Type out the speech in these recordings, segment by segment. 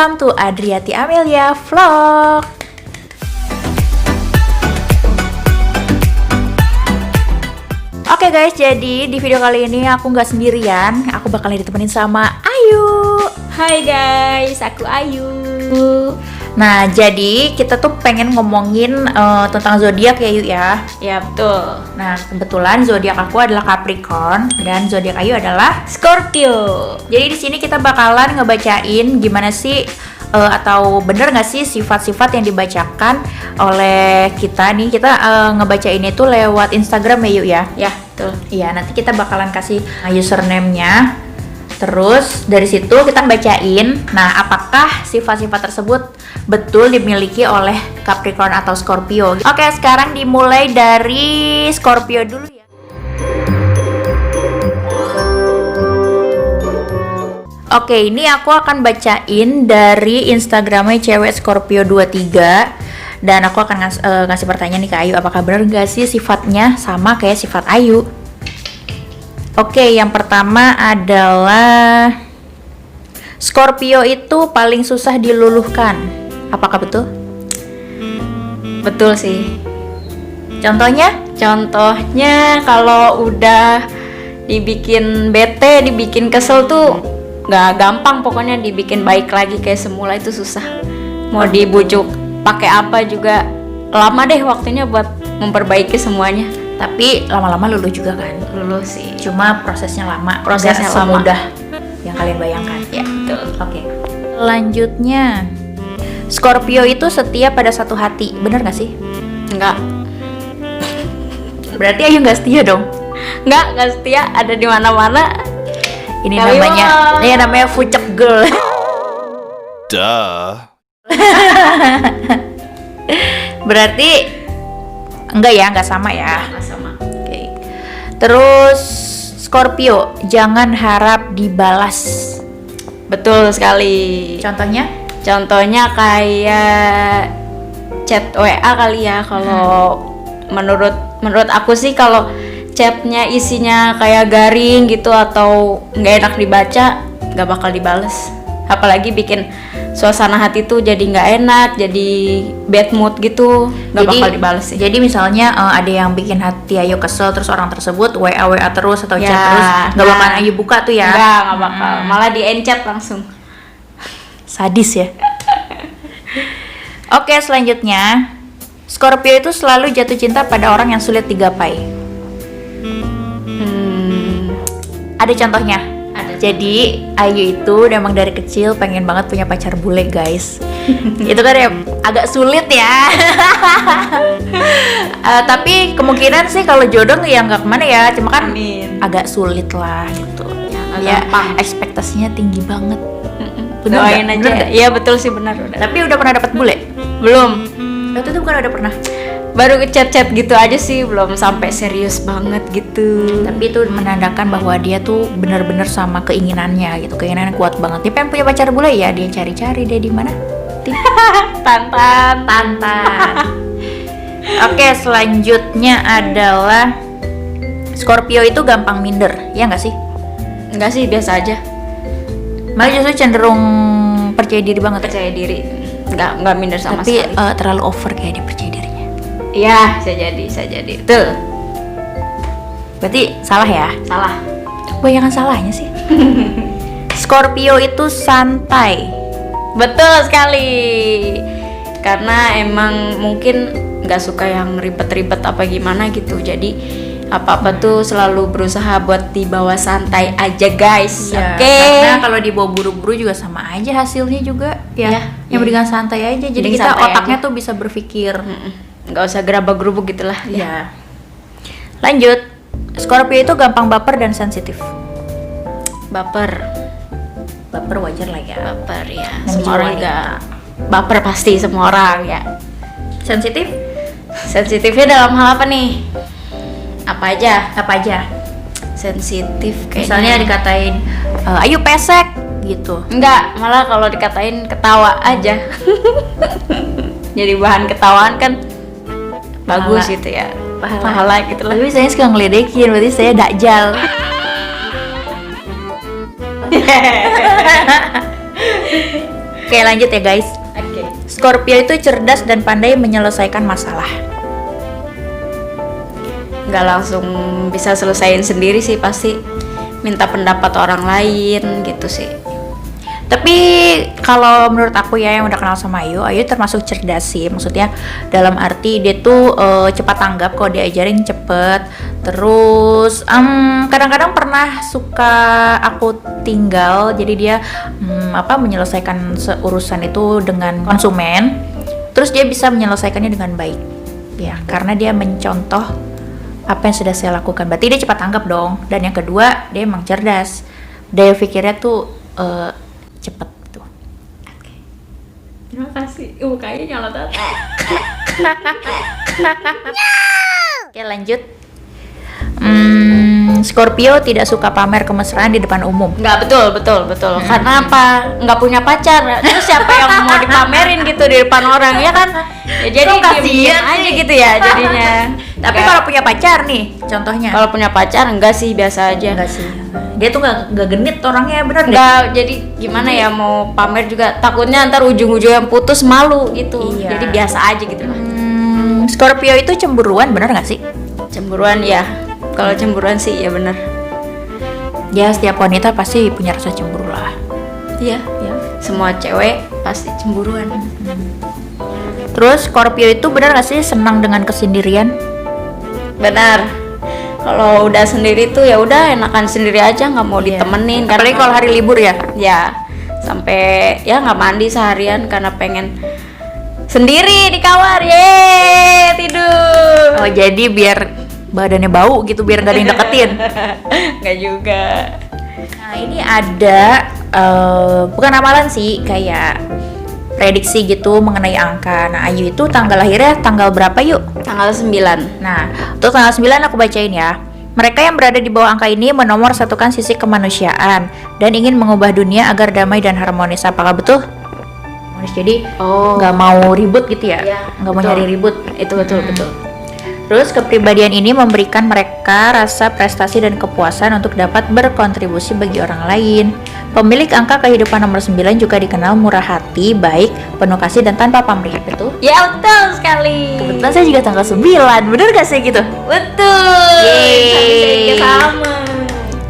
Welcome to Adriati Amelia Vlog. Oke guys, jadi di video kali ini aku nggak sendirian. Aku bakalan ditemenin sama Ayu. Hai guys, aku Ayu. Nah, jadi kita tuh pengen ngomongin tentang zodiak ya, Yu ya. Ya betul. Nah, kebetulan zodiak aku adalah Capricorn dan zodiak Ayu adalah Scorpio. Jadi di sini kita bakalan ngebacain gimana sih atau bener nggak sih sifat-sifat yang dibacakan oleh kita nih. Kita ngebacain itu lewat Instagram ya, Yu ya. Ya betul. Iya, nanti kita bakalan kasih username-nya. Terus dari situ kita bacain. Nah, apakah sifat-sifat tersebut betul dimiliki oleh Capricorn atau Scorpio? Oke, sekarang dimulai dari Scorpio dulu ya. Oke, ini aku akan bacain dari Instagramnya cewek Scorpio 23. Dan aku akan ngasih pertanyaan nih ke Ayu, apakah benar gak sih sifatnya sama kayak sifat Ayu? Oke, yang pertama adalah Scorpio itu paling susah diluluhkan. Apakah betul? Betul sih. Contohnya? Contohnya kalau udah dibikin bete, dibikin kesel tuh nggak gampang, pokoknya dibikin baik lagi kayak semula itu susah. Mau dibujuk pakai apa juga lama deh waktunya buat memperbaiki semuanya. Tapi lama-lama luluh juga kan? Luluh sih. Cuma prosesnya lama. Prosesnya Nggak semudah yang kalian bayangkan. Ya betul. Oke. Selanjutnya, Scorpio itu setia pada satu hati. Bener nggak sih? Enggak. Berarti Ayu nggak setia dong? Nggak setia, ada di mana-mana. Ini Kali namanya fucek girl. Duh. Berarti enggak ya, enggak sama ya. Nggak sama. Oke. Terus Scorpio, jangan harap dibalas. Betul sekali. Contohnya? Contohnya kayak chat WA kali ya. Kalau menurut aku sih kalau chatnya isinya kayak garing gitu atau nggak enak dibaca, nggak bakal dibales. Apalagi bikin suasana hati tuh jadi nggak enak, jadi bad mood gitu, nggak bakal dibales sih. Jadi misalnya ada yang bikin hati Ayu kesel, terus orang tersebut WA terus atau Ya, chat terus, nggak bakal Ayu buka tuh ya? Nggak bakal. Malah di-enchat langsung. Sadis ya. Oke, selanjutnya Scorpio itu selalu jatuh cinta pada orang yang sulit digapai. Ada contohnya? Ada. Jadi Ayu itu memang dari kecil pengen banget punya pacar bule guys. Itu kan ya agak sulit ya. Tapi kemungkinan sih kalau jodoh ya nggak kemana ya. Cuma kan Amin. agak sulit lah gitu. Ya, gampang. Ekspektasinya tinggi banget. Bener Doain nggak? aja. Bener nggak? Iya betul sih, benar udah. Tapi udah pernah dapat bule? Belum. Waktu itu bukan udah pernah? Baru chat-chat gitu aja sih, belum sampai serius banget gitu. Tapi itu menandakan bahwa dia tuh benar-benar sama keinginannya gitu, keinginannya kuat banget. Dia pengen punya pacar bule ya, dia cari-cari deh di mana. Tantan. Oke, selanjutnya adalah Scorpio itu gampang minder, ya nggak sih? Enggak sih, biasa aja. Malah justru cenderung percaya diri banget. Percaya diri. Enggak minder sama Tapi sekali. terlalu over kayak dia percaya dirinya. Iya, bisa jadi. Tuh. Berarti salah ya? Salah. Kebanyakan salahnya sih. Scorpio itu santai. Betul sekali. Karena emang mungkin nggak suka yang ribet-ribet apa gimana gitu. Jadi apa-apa tuh selalu berusaha buat dibawa santai aja guys. Ya, Oke. karena kalau dibawa buru-buru juga sama aja hasilnya juga ya. Ya, Yang iya. mendingan santai aja. Jadi Mending kita santai otaknya aja. tuh bisa berpikir. Nggak usah gerabak-gerubuk gitulah. Ya. Lanjut. Scorpio itu gampang baper dan sensitif. Baper. Baper wajar lah ya. Baper ya. Namanya Semua juga orang wanita. nggak baper pasti semua orang ya. Sensitif? Sensitifnya dalam hal apa nih? Apa aja? Apa aja? Sensitif kayaknya. Misalnya dikatain Ayu pesek gitu. Enggak, malah kalau dikatain ketawa aja. Jadi bahan ketawaan kan bagus Pahala. gitu ya. Pahala gitu lah. Tapi saya suka ngeledekin, berarti saya dakjal. Oke, lanjut ya guys. Oke. Scorpio itu cerdas dan pandai menyelesaikan masalah. Nggak langsung bisa selesaiin sendiri sih, pasti minta pendapat orang lain gitu sih. Tapi kalau menurut aku ya yang udah kenal sama Ayu termasuk cerdas sih. Maksudnya dalam arti dia tuh cepat tanggap kalau diajarin cepet. Terus kadang-kadang pernah suka aku tinggal, jadi dia menyelesaikan urusan itu dengan konsumen. Terus dia bisa menyelesaikannya dengan baik. Ya, karena dia mencontoh apa yang sudah saya lakukan. Berarti dia cepat tanggap dong. Dan yang kedua, dia emang cerdas. Daya pikirnya tuh cepet tuh. Terima kasih. Kayaknya nyala. Oke, lanjut. Scorpio tidak suka pamer kemesraan di depan umum. Nggak, betul. Karena apa? Nggak punya pacar. Terus siapa yang mau dipamerin gitu di depan orang, ya kan? Ya, jadi Kok kasihan diem-diem aja sih? gitu ya jadinya. Tapi Nggak. kalau punya pacar nih, contohnya. Kalau punya pacar enggak sih, biasa aja. Enggak sih. Dia tuh nggak genit orangnya, bener deh. Enggak, jadi gimana ya, mau pamer juga takutnya ntar ujung-ujungnya putus, malu gitu. Iya. Jadi biasa aja gitu lah. Scorpio itu cemburuan, bener nggak sih? Cemburuan ya. Kalau cemburuan sih ya bener. Ya, setiap wanita pasti punya rasa cemburu lah. Iya. Ya. Semua cewek pasti cemburuan. Terus Scorpio itu bener nggak sih senang dengan kesendirian? Benar. Kalau udah sendiri tuh ya udah enakan sendiri aja, nggak mau Iya. ditemenin. Apalagi kalau hari libur ya. Ya, sampai ya nggak mandi seharian karena pengen sendiri di kamar. Tidur. Oh, jadi biar badannya bau gitu, biar nggak ada yang deketin. Nggak juga. Nah, ini ada bukan amalan sih, kayak prediksi gitu mengenai angka. Nah, Ayu itu tanggal lahirnya tanggal berapa yuk? Tanggal 9. Nah, untuk tanggal 9 aku bacain ya. Mereka yang berada di bawah angka ini menomorsatukan sisi kemanusiaan dan ingin mengubah dunia agar damai dan harmonis. Apakah betul? Harmonis, jadi nggak mau ribut gitu ya? Iya, Nggak mau betul. nyari ribut. Itu betul. Terus kepribadian ini memberikan mereka rasa prestasi dan kepuasan untuk dapat berkontribusi bagi orang lain. Pemilik angka kehidupan nomor 9 juga dikenal murah hati, baik, penuh kasih dan tanpa pamrih. Betul? Ya, betul sekali. Kebetulan saya juga tanggal 9, bener gak sih gitu? Betul. Yeay. Sama.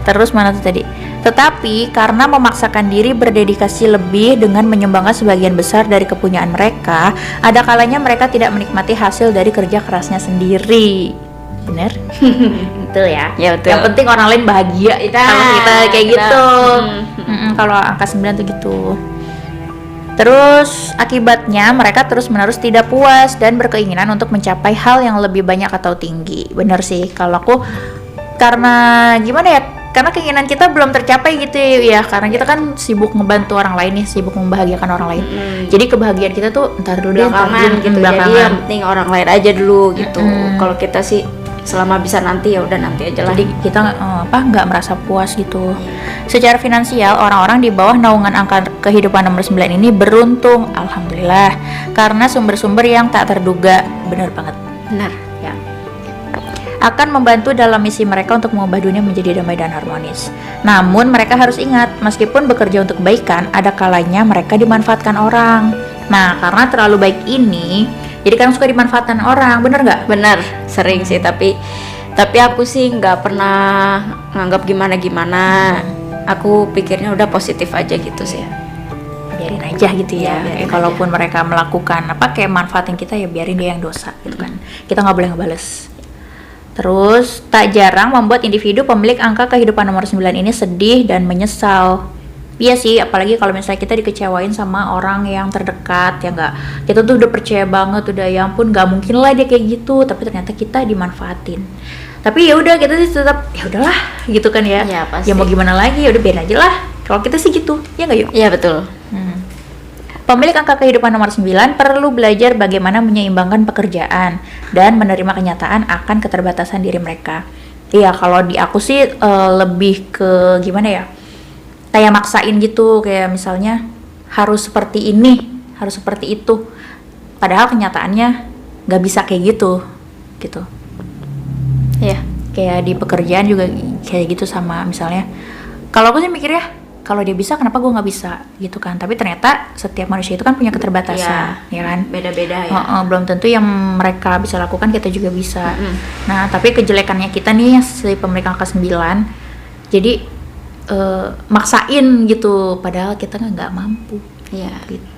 Terus mana tuh tadi? Tetapi karena memaksakan diri berdedikasi lebih dengan menyumbangkan sebagian besar dari kepunyaan mereka, ada kalanya mereka tidak menikmati hasil dari kerja kerasnya sendiri. Bener? Betul ya? Ya, betul. Yang penting orang lain bahagia. Kalau kita kayak kita- gitu. Kalau angka 9 tuh gitu. Terus akibatnya mereka terus-menerus tidak puas dan berkeinginan untuk mencapai hal yang lebih banyak atau tinggi. Bener sih, kalau aku karena gimana ya? Karena keinginan kita belum tercapai gitu ya, karena kita kan sibuk ngebantu orang lain nih, sibuk membahagiakan orang lain. Jadi kebahagiaan kita tuh ntar dulu deh, ntar Belakangan dulu, gitu. Jadi belakangan. yang penting orang lain aja dulu gitu. Kalau kita sih selama bisa nanti ya udah nanti aja lah. Jadi kita nggak merasa puas gitu. Secara finansial, orang-orang di bawah naungan angka kehidupan nomor 9 ini beruntung, alhamdulillah, karena sumber-sumber yang tak terduga. Bener banget Benar. ya. Akan membantu dalam misi mereka untuk mengubah dunia menjadi damai dan harmonis. Namun mereka harus ingat, meskipun bekerja untuk kebaikan, ada kalanya mereka dimanfaatkan orang. Nah, karena terlalu baik ini, jadi kadang suka dimanfaatkan orang, bener nggak? Benar, sering sih, tapi aku sih nggak pernah nganggap gimana-gimana. Aku pikirnya udah positif aja gitu sih. Biarin aja gitu ya. Biarin Kalaupun mereka melakukan kayak manfaatin kita, ya biarin dia yang dosa gitu kan. Kita nggak boleh ngebales. Terus tak jarang membuat individu pemilik angka kehidupan nomor 9 ini sedih dan menyesal. Iya sih, apalagi kalau misalnya kita dikecewain sama orang yang terdekat, ya nggak, kita tuh udah percaya banget, udah ya ampun nggak mungkin lah dia kayak gitu, tapi ternyata kita dimanfaatin. Tapi ya udah, kita sih tetap ya udahlah gitu kan ya. Ya, pasti. Ya mau gimana lagi, ya udah biarin aja lah. Kalau kita sih gitu, ya nggak yuk? Iya betul. Pemilik angka kehidupan nomor 9 perlu belajar bagaimana menyeimbangkan pekerjaan dan menerima kenyataan akan keterbatasan diri mereka. Iya, kalau di aku sih lebih ke gimana ya? Kayak maksain gitu, kayak misalnya harus seperti ini, harus seperti itu. Padahal kenyataannya nggak bisa kayak gitu. Iya. Kayak di pekerjaan juga kayak gitu sama misalnya. Kalau aku sih mikirnya kalau dia bisa kenapa gue nggak bisa gitu kan. Tapi ternyata setiap manusia itu kan punya keterbatasan, ya kan. Beda-beda ya. Belum tentu yang mereka bisa lakukan kita juga bisa. Nah tapi kejelekannya kita nih si pemilik angka 9, jadi maksain gitu padahal kita nggak mampu. Iya. Gitu.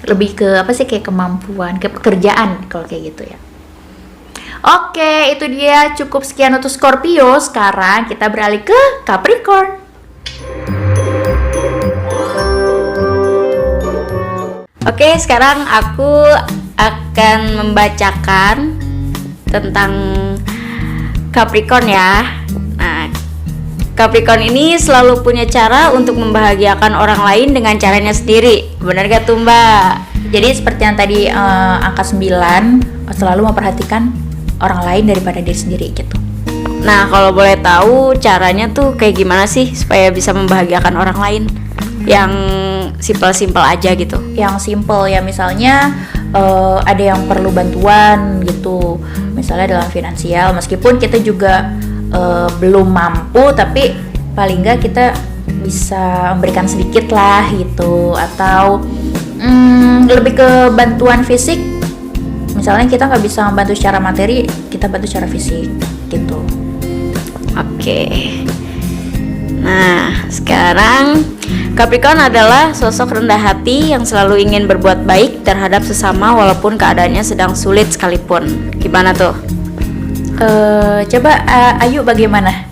Lebih ke apa sih, kayak kemampuan, ke pekerjaan kalau kayak gitu ya. Oke, itu dia, cukup sekian untuk Scorpio. Sekarang kita beralih ke Capricorn. Oke, sekarang aku akan membacakan tentang Capricorn ya. Nah, Capricorn ini selalu punya cara untuk membahagiakan orang lain dengan caranya sendiri. Benar gak tuh Mbak? Jadi seperti yang tadi angka 9 selalu memperhatikan orang lain daripada diri sendiri gitu. Nah, kalau boleh tahu caranya tuh kayak gimana sih supaya bisa membahagiakan orang lain? Yang simpel-simpel aja gitu. Yang simple ya, misalnya ada yang perlu bantuan gitu, misalnya dalam finansial, meskipun kita juga belum mampu, tapi paling nggak kita bisa memberikan sedikit lah gitu. Atau lebih ke bantuan fisik, misalnya kita nggak bisa membantu secara materi, kita bantu secara fisik gitu. Oke. Nah, sekarang Capricorn adalah sosok rendah hati yang selalu ingin berbuat baik terhadap sesama walaupun keadaannya sedang sulit sekalipun. Gimana tuh? Coba Ayu bagaimana?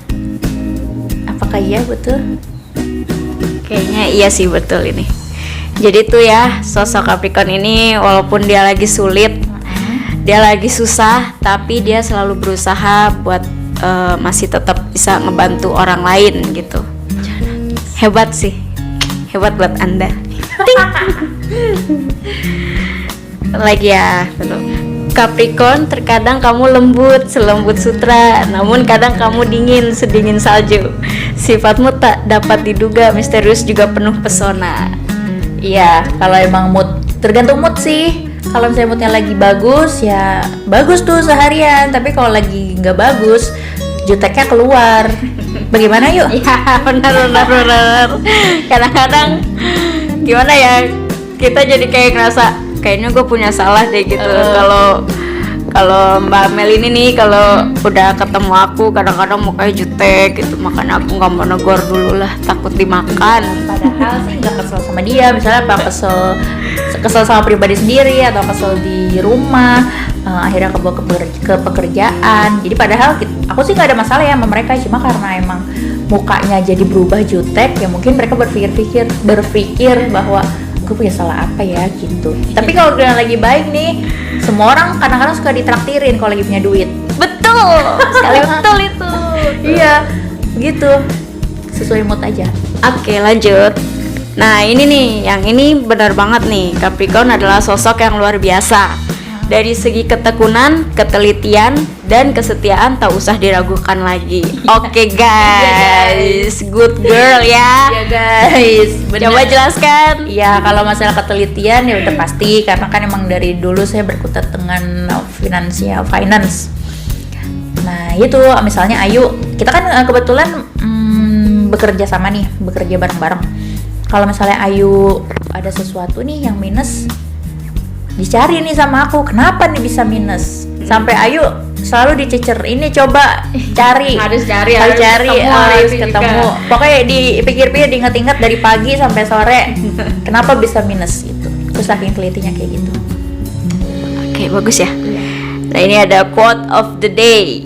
Apakah iya betul? Kayaknya iya sih, betul ini. Jadi tuh ya, sosok Capricorn ini walaupun dia lagi sulit, dia lagi susah, tapi dia selalu berusaha buat masih tetap bisa ngebantu orang lain gitu. Hebat sih, hebat buat Anda. Lagi ya, betul. Capricorn, terkadang kamu lembut selembut sutra, namun kadang kamu dingin sedingin salju. Sifatmu tak dapat diduga, misterius juga penuh pesona. Iya, kalau emang mood, tergantung mood sih. Kalau misalnya moodnya lagi bagus, ya bagus tuh seharian. Tapi kalau lagi nggak bagus, juteknya keluar. Bagaimana Yuk? Ya benar. Kadang-kadang gimana ya, kita jadi kayak ngerasa kayaknya gue punya salah deh gitu. Kalau Mbak Mel ini nih, kalau udah ketemu aku kadang-kadang mukanya jutek gitu, makanya aku nggak mau negor dulu lah, takut dimakan. Padahal sih nggak kesel sama dia, misalnya apa kesel sama pribadi sendiri atau kesel di rumah, akhirnya kebawa ke pekerjaan. Jadi padahal aku sih nggak ada masalah ya sama mereka, cuma karena emang mukanya jadi berubah jutek, ya mungkin mereka berpikir bahwa gue punya salah apa ya gitu. Tapi kalau udah lagi baik nih, semua orang kadang-kadang suka ditraktirin kalau lagi punya duit. Betul sekali, betul itu. Iya, gitu. Sesuai mood aja. Oke, lanjut. Nah, ini nih, yang ini benar banget nih. Capricorn adalah sosok yang luar biasa. Dari segi ketekunan, ketelitian, dan kesetiaan tak usah diragukan lagi. Oke guys, good girl ya. Iya guys, bener. Coba jelaskan. Iya, kalau masalah ketelitian ya udah pasti, karena kan emang dari dulu saya berkutat dengan finance. Nah itu, misalnya Ayu, kita kan kebetulan bekerja sama nih, bekerja bareng-bareng. Kalau misalnya Ayu ada sesuatu nih yang minus, dicari nih sama aku, kenapa nih bisa minus, sampai Ayu selalu dicecer, ini coba cari, harus ketemu. Pokoknya dipikir-pikir, diingat-ingat dari pagi sampai sore kenapa bisa minus gitu. Terus saking telitinya kayak gitu. Oke, bagus ya. Nah, ini ada quote of the day.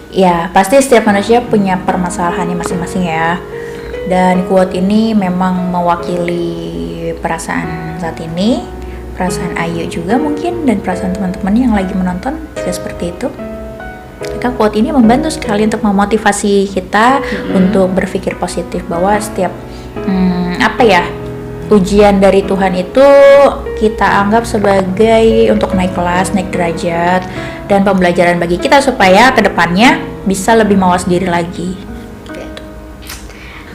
Ya, pasti setiap manusia punya permasalahannya masing-masing ya. Dan quote ini memang mewakili perasaan saat ini, perasaan Ayu juga mungkin, dan perasaan teman-teman yang lagi menonton juga seperti itu. Maka quote ini membantu sekali untuk memotivasi kita untuk berpikir positif, bahwa setiap ujian dari Tuhan itu kita anggap sebagai untuk naik kelas, naik derajat, dan pembelajaran bagi kita supaya kedepannya bisa lebih mawas diri lagi.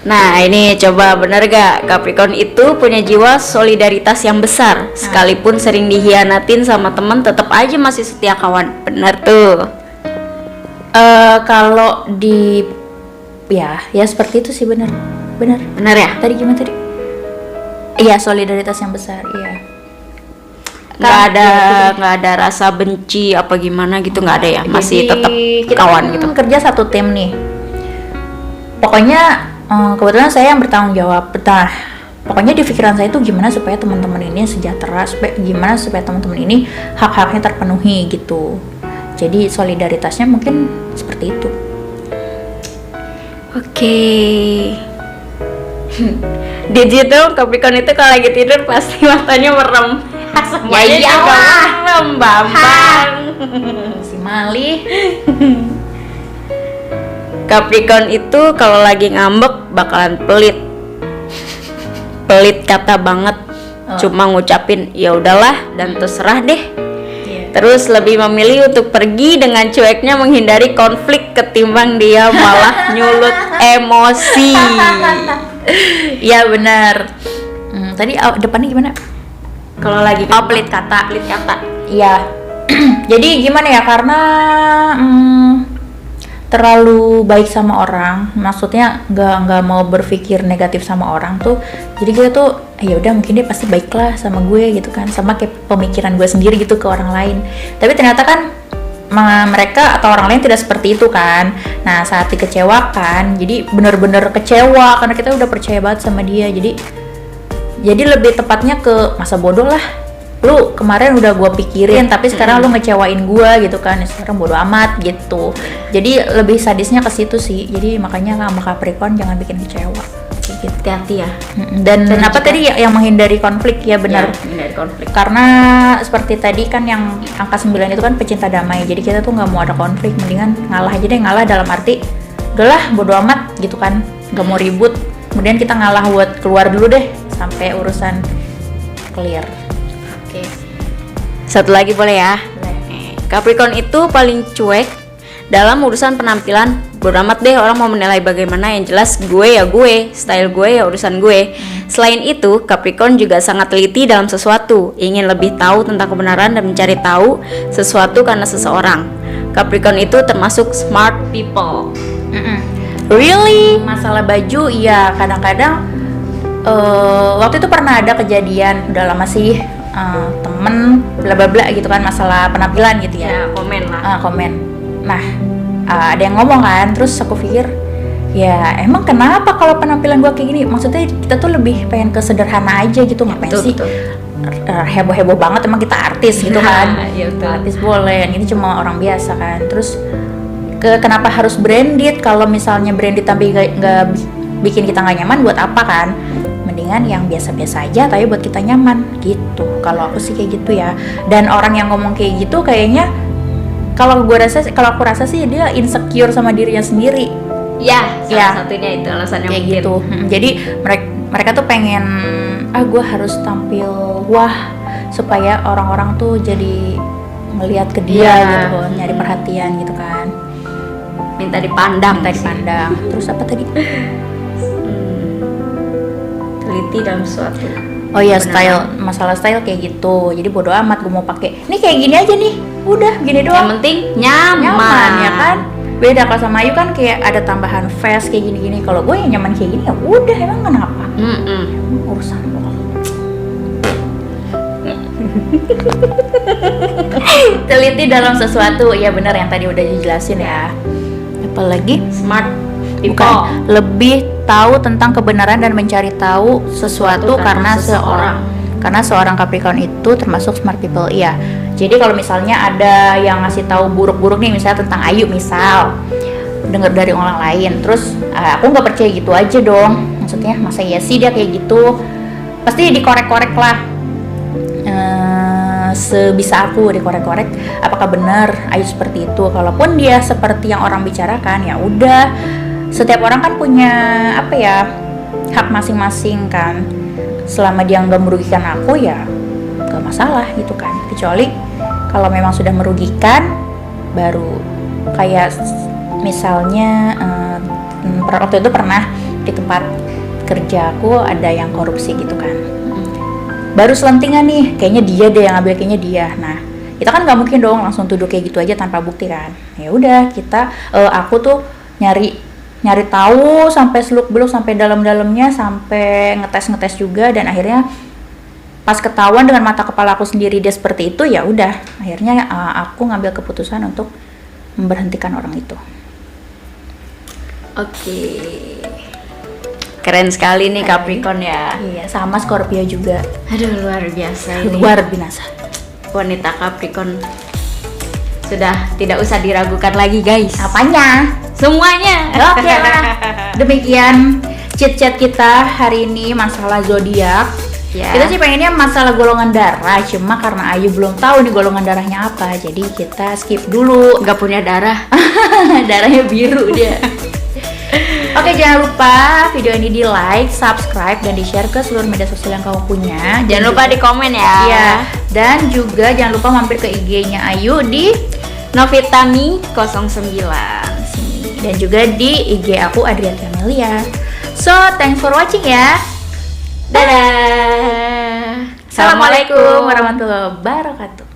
Nah, ini coba bener gak Capricorn itu punya jiwa solidaritas yang besar. Sekalipun sering dihianatin sama teman, tetap aja masih setia kawan. Bener tuh. Kalau di ya seperti itu sih, benar Bener ya? tadi gimana tadi. Iya, solidaritas yang besar, iya. Nggak ada rasa benci apa gimana gitu, nggak ada ya, masih Jadi, tetap kita kawan kan gitu. kerja satu tim nih. Pokoknya kebetulan saya yang bertanggung jawab. Nah, pokoknya di pikiran saya itu gimana supaya teman-teman ini sejahtera, gimana supaya teman-teman ini hak-haknya terpenuhi gitu. Jadi solidaritasnya mungkin seperti itu. Oke. Di situ Capricorn itu kalau lagi tidur pasti matanya merem. Semuanya Ya juga iyalah. merem, Bambang. Si Mali. Capricorn itu kalau lagi ngambek bakalan pelit. Pelit kata banget. Cuma ngucapin ya udahlah dan terserah deh. Terus lebih memilih untuk pergi dengan cueknya menghindari konflik ketimbang dia malah nyulut emosi. Iya benar. Tadi depannya gimana? Kalau lagi Pelit kata. pelit kata. Iya. Jadi gimana ya, karena terlalu baik sama orang, maksudnya nggak mau berpikir negatif sama orang tuh. Jadi kita tuh ya udah mungkin dia pasti baik lah sama gue gitu kan, sama kayak pemikiran gue sendiri gitu ke orang lain. Tapi ternyata kan mereka atau orang lain tidak seperti itu kan. Nah saat dikecewakan, jadi bener-bener kecewa karena kita udah percaya banget sama dia. Jadi lebih tepatnya ke masa bodoh lah. Lu kemarin udah gue pikirin tapi sekarang lu ngecewain gue gitu kan, sekarang bodo amat gitu. Jadi lebih sadisnya ke situ sih. Jadi makanya sama Capricorn jangan bikin kecewa gitu. Hati-hati ya. Dan apa tadi yang menghindari konflik, ya benar. Ya, menghindari konflik. Karena seperti tadi kan yang angka 9 itu kan pecinta damai. Jadi kita tuh nggak mau ada konflik, mendingan ngalah aja deh. Ngalah dalam arti udahlah bodo amat gitu kan, nggak mau ribut. Kemudian kita ngalah buat keluar dulu deh sampai urusan clear. Oke. Satu lagi boleh ya? Boleh. Capricorn itu paling cuek dalam urusan penampilan. Bodo amat deh orang mau menilai bagaimana, yang jelas gue ya gue, style gue ya urusan gue. Selain itu, Capricorn juga sangat teliti dalam sesuatu, ingin lebih tahu tentang kebenaran dan mencari tahu sesuatu karena seseorang. Capricorn itu termasuk smart people. Really? Masalah baju, iya kadang-kadang waktu itu pernah ada kejadian, udah lama sih, temen bla bla bla gitu kan, masalah penampilan gitu ya. Komen lah. Komen. Nah, ada yang ngomong kan, terus aku pikir, ya emang kenapa kalau penampilan gua kayak gini? Maksudnya kita tuh lebih pengen ke sederhana aja gitu, ngapain Betul, sih betul. heboh-heboh banget, emang kita artis gitu kan. Iya, betul. Artis boleh, ini cuma orang biasa kan. Terus kenapa harus branded? Kalau misalnya branded tapi nggak bikin kita nggak nyaman, buat apa kan? Mendingan yang biasa-biasa aja tapi buat kita nyaman gitu. Kalau aku sih kayak gitu ya. Dan orang yang ngomong kayak gitu kayaknya kalau aku rasa sih dia insecure sama dirinya sendiri. Ya, salah Ya. satunya itu alasannya Kayak mungkin. gitu. Jadi mereka tuh pengen gue harus tampil wah supaya orang-orang tuh jadi ngelihat ke dia Iya. gitu, nyari perhatian gitu kan. Minta dipandang. Tadi pandang. Terus apa tadi? Teliti dalam sesuatu. Oh iya, Benar. style, masalah style kayak gitu. Jadi bodo amat gue mau pakai. Ini kayak gini aja nih. Udah gini Yang doang. penting nyaman, Ya kan? Beda kalau sama Ayu kan kayak ada tambahan vest kayak gini-gini. Kalau gue yang nyaman kayak gini ya udah, emang kenapa? Urusan lo. Teliti dalam sesuatu, ya benar yang tadi udah dijelasin ya. Apalagi Smart people. bukan, lebih tahu tentang kebenaran dan mencari tahu sesuatu karena seorang Capricorn itu termasuk smart people. Iya. Jadi kalau misalnya ada yang ngasih tahu buruk-buruk nih, misalnya tentang Ayu, misal dengar dari orang lain, terus aku nggak percaya gitu aja dong. Maksudnya masa iya sih dia kayak gitu? Pasti dikorek-korek lah. Sebisa aku dikorek-korek apakah benar Ayu seperti itu. Kalaupun dia seperti yang orang bicarakan, ya udah. Setiap orang kan punya apa ya, hak masing-masing kan. Selama dia nggak merugikan aku ya nggak masalah gitu kan. Kecuali kalau memang sudah merugikan, baru kayak misalnya waktu itu pernah di tempat kerjaku ada yang korupsi gitu kan. Baru selentingan nih, kayaknya dia deh yang ngambil, kayaknya dia. Nah, kita kan nggak mungkin dong langsung tuduh kayak gitu aja tanpa bukti kan. Ya udah kita aku tuh nyari tahu sampai seluk-beluk, sampai dalam-dalamnya, sampai ngetes juga, dan akhirnya pas ketahuan dengan mata kepala aku sendiri dia seperti itu, ya udah akhirnya aku ngambil keputusan untuk memberhentikan orang itu. Oke. Keren sekali nih Capricorn ya. Iya, sama Scorpio juga. Aduh, luar biasa ini. Luar biasa. Wanita Capricorn sudah tidak usah diragukan lagi, guys. Apanya? Semuanya. Oke lah. Demikian chit-chat kita hari ini masalah zodiak. Ya. Kita sih pengennya masalah golongan darah, cuma karena Ayu belum tahu nih golongan darahnya apa, jadi kita skip dulu. Nggak punya darah. Darahnya biru dia. Oke, jangan lupa video ini di like, subscribe, dan di share ke seluruh media sosial yang kamu punya. Jangan lupa di komen ya. Iya. Dan juga jangan lupa mampir ke IG-nya Ayu di Novitami 09 sini, dan juga di IG aku Adriana Amelia. So, thanks for watching ya. Dadah. Assalamualaikum warahmatullahi wabarakatuh.